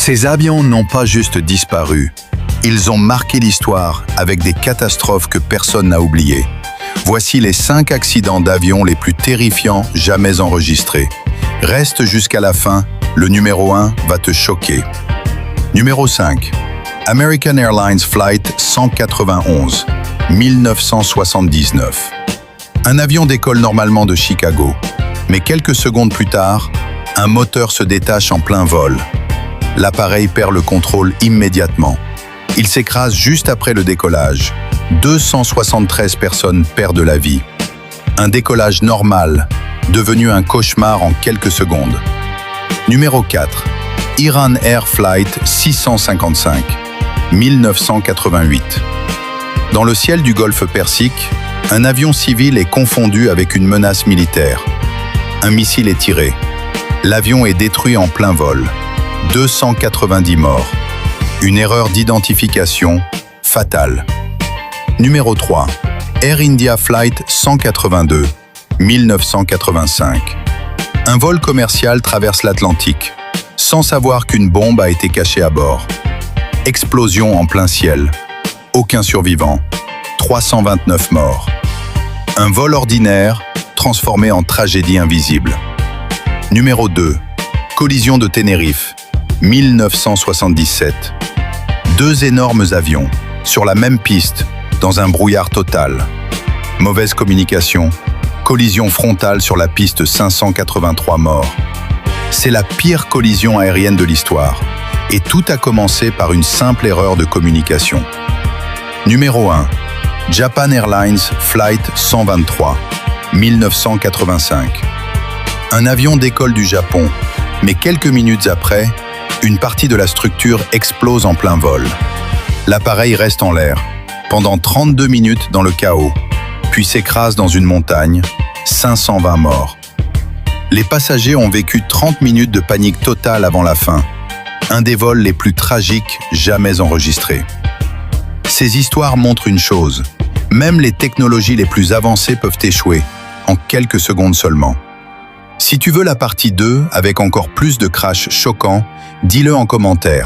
Ces avions n'ont pas juste disparu, ils ont marqué l'histoire avec des catastrophes que personne n'a oubliées. Voici les 5 accidents d'avion les plus terrifiants jamais enregistrés. Reste jusqu'à la fin, le numéro 1 va te choquer. Numéro 5. American Airlines Flight 191, 1979. Un avion décolle normalement de Chicago, mais quelques secondes plus tard, un moteur se détache en plein vol. L'appareil perd le contrôle immédiatement. Il s'écrase juste après le décollage. 273 personnes perdent la vie. Un décollage normal, devenu un cauchemar en quelques secondes. Numéro 4. Iran Air Flight 655, 1988. Dans le ciel du golfe Persique, un avion civil est confondu avec une menace militaire. Un missile est tiré. L'avion est détruit en plein vol. 290 morts. Une erreur d'identification fatale. Numéro 3. Air India Flight 182, 1985. Un vol commercial traverse l'Atlantique, sans savoir qu'une bombe a été cachée à bord. Explosion en plein ciel. Aucun survivant. 329 morts. Un vol ordinaire transformé en tragédie invisible. Numéro 2. Collision de Tenerife, 1977. 2 énormes avions, sur la même piste, dans un brouillard total. Mauvaise communication, collision frontale sur la piste, 583 morts. C'est la pire collision aérienne de l'histoire, et tout a commencé par une simple erreur de communication. Numéro 1. Japan Airlines Flight 123, 1985. Un avion décolle du Japon, mais quelques minutes après, une partie de la structure explose en plein vol. L'appareil reste en l'air, pendant 32 minutes dans le chaos, puis s'écrase dans une montagne, 520 morts. Les passagers ont vécu 30 minutes de panique totale avant la fin, un des vols les plus tragiques jamais enregistrés. Ces histoires montrent une chose, même les technologies les plus avancées peuvent échouer, en quelques secondes seulement. Si tu veux la partie 2 avec encore plus de crashs choquants, dis-le en commentaire.